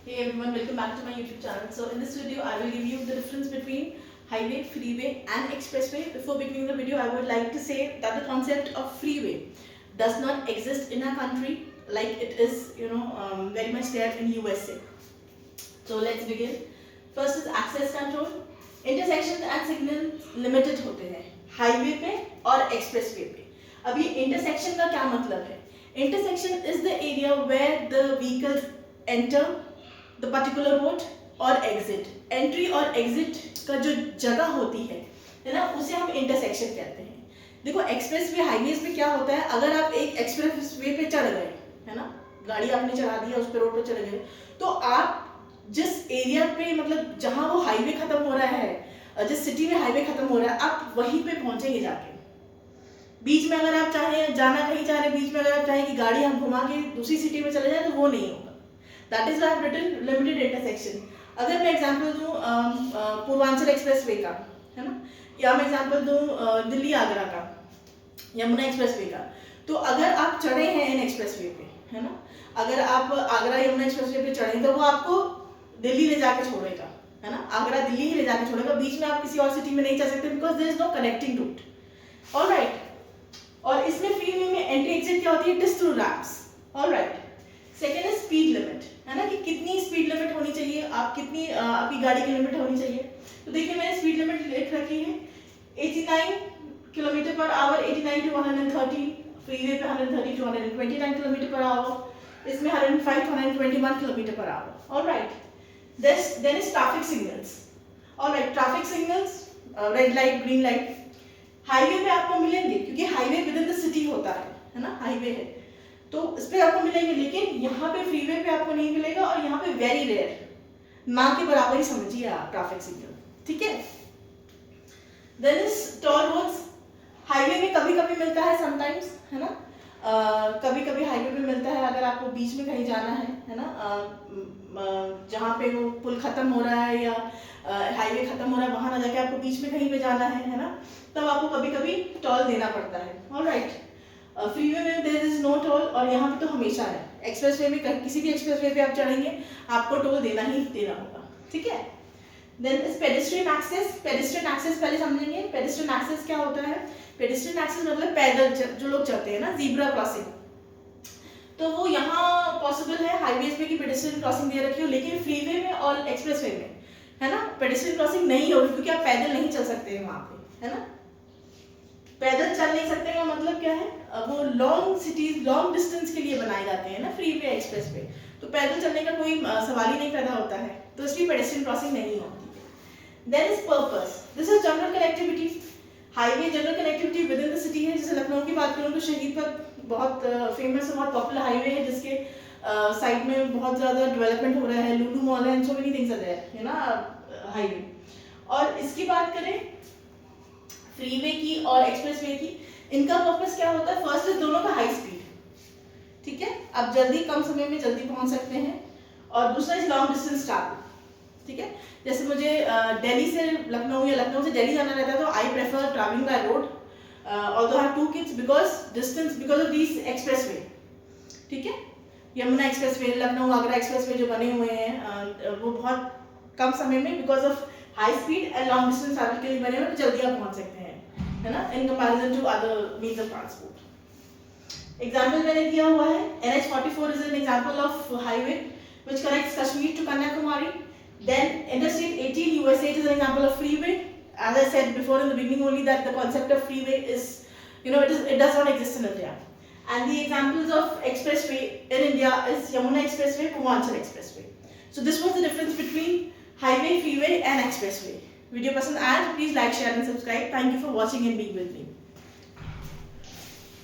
Hey everyone, welcome back to my YouTube channel. So in this video, I will give you the difference between highway, freeway and expressway. Before beginning the video, I would like to say that the concept of freeway does not exist in our country like it is, very much there in USA. So let's begin. First is access control. Intersections and signals limited होते हैं highway पे और expressway पे. अब ये intersection का क्या मतलब है? Intersection is the area where the vehicles enter the particular road और exit. Entry और exit का जो जगह होती है ना, उसे हम इंटरसेक्शन कहते हैं. देखो एक्सप्रेसवे हाईवेज पे क्या होता है, अगर आप एक एक्सप्रेसवे पे चढ़ गए है ना, गाड़ी आपने चढ़ा दिया, उस पे रोड पे चढ़ गए, तो आप जिस एरिया पे मतलब जहां वो हाईवे खत्म हो रहा है, जिस सिटी में हाईवे खत्म हो रहा है, आप वहीं पे पहुंचेंगे जाके. बीच में अगर आप चाहें जाना कहीं चाह रहे, बीच में अगर आप चाहें कि गाड़ी हम घुमा के दूसरी सिटी में चले जाए, तो वो नहीं होगा. That is why I have written limited intersection. अगर मैं एग्जांपल दूं पूर्वांचल एक्सप्रेसवे का, है ना, या मैं एग्जांपल दूं दिल्ली आगरा का, यमुना एक्सप्रेसवे का, तो अगर आप चढ़े हैं इन एक्सप्रेसवे पे, है ना, अगर आप आगरा यमुना एक्सप्रेसवे पे चढ़े तो वो आपको दिल्ली ले जाके छोड़ेगा, है ना, आगरा दिल्ली ही ले जाके छोड़ेगा. बीच में आप किसी और सिटी में नहीं जा सकते because there is no connecting route. Alright. और इसमें फ्रीवे में एंट्री एग्जिट क्या होती है? It is through ramps. Alright. Second is speed limit, है ना, कि कितनी स्पीड लिमिट होनी चाहिए, आप कितनी आपकी गाड़ी की लिमिट होनी चाहिए. तो देखिए मैंने स्पीड लिमिट लिख रखी है 89 kilometre per hour, 89 to 130. Freeway पे 130 to 129 किलोमीटर पर आवर. इसमें 105 to 121 kilometre per hour. Alright. Then is traffic signals. Alright, traffic signals, red light, green light. Highway पे आपको मिलेंगे क्योंकि highway with in the city होता है ना, highway है तो इस पे आपको मिलेंगे, लेकिन यहाँ पे फ्रीवे पे आपको नहीं मिलेगा, और यहाँ पे वेरी रेयर, ना के बराबर ही समझिए आप ट्रैफिक सिग्नल. ठीक है. Then is toll roads. Highway में कभी कभी मिलता है समटाइम्स, है ना, कभी कभी हाईवे पे मिलता है अगर आपको बीच में कहीं जाना है ना, जहाँ पे वो पुल खत्म हो रहा है या हाईवे खत्म हो रहा है, वहां ना जाके आपको बीच में कहीं पे जाना है ना, तब आपको कभी कभी टोल देना पड़ता है. ऑलराइट. फ्रीवे में देयर इज नो टोल, और यहाँ पे तो हमेशा है. एक्सप्रेसवे में किसी भी एक्सप्रेसवे पे आप चढ़ेंगे आपको टोल देना ही देना होगा. ठीक है. Then is pedestrian access. Pedestrian access पहले समझेंगे. पेडेस्ट्रियन एक्सेस क्या होता है? पेडेस्ट्रियन एक्सेस मतलब पैदल जो लोग चलते हैं ना, ज़ीब्रा क्रॉसिंग, तो वो यहाँ पॉसिबल है हाईवेज पे की पेडेस्ट्रियन क्रॉसिंग दे रखी हो, लेकिन फ्रीवे में और एक्सप्रेसवे में, है ना, पेडेस्ट्रियन क्रॉसिंग नहीं होगी क्योंकि आप पैदल नहीं चल सकते हैं वहाँ पे, है ना. पैदल चल नहीं सकते का मतलब क्या है? वो लॉन्ग सिटीज, लॉन्ग डिस्टेंस के लिए बनाए जाते हैं ना फ्रीवे एक्सप्रेसवे, तो पैदल चलने का कोई सवाल ही नहीं पैदा होता है, तो इसलिए पेडेस्ट्रियन क्रॉसिंग नहीं होती. Then is purpose. This is general connectivity. Highway general connectivity within the city है. जैसे लखनऊ की बात करूँ तो शहीद पथ बहुत फेमस है, बहुत पॉपुलर हाईवे है, जिसके साइड में बहुत ज़्यादा डेवलपमेंट हो रहा है, लुलु मॉल है, and so many things are there, है ना, हाईवे. और इसकी बात करें फ्रीवे की और एक्सप्रेसवे की, इनका पर्पस क्या होता है? फर्स्ट इज दोनों का हाई स्पीड. ठीक है, आप जल्दी कम समय में जल्दी पहुंच सकते हैं, और दूसरा इज लॉन्ग डिस्टेंस ट्रैवल. ठीक है. जैसे मुझे दिल्ली से लखनऊ या लखनऊ से दिल्ली जाना रहता है, तो I prefer travelling by road, although I have 2 kids, because of these expressway. ठीक है. यमुना एक्सप्रेसवे, लखनऊ आगरा एक्सप्रेसवे जो बने हुए हैं वो बहुत कम समय में because of high speed and long distance travel के लिए बने हुए, तो जल्दी आप पहुंच सकते हैं, है ना, in comparison to other means of transport. Example मैंने दिया हुआ है. NH44 is an example of highway which connects Kashmir to Kanyakumari. Then Interstate 18 USA is an example of freeway. As I said before in the beginning only, that the concept of freeway is, it does not exist in India. And the examples of expressway in India is Yamuna Expressway, Purvanchal Expressway. So this was the difference between highway, freeway and expressway. Video person, and please like, share and subscribe. Thank you for watching and being with me.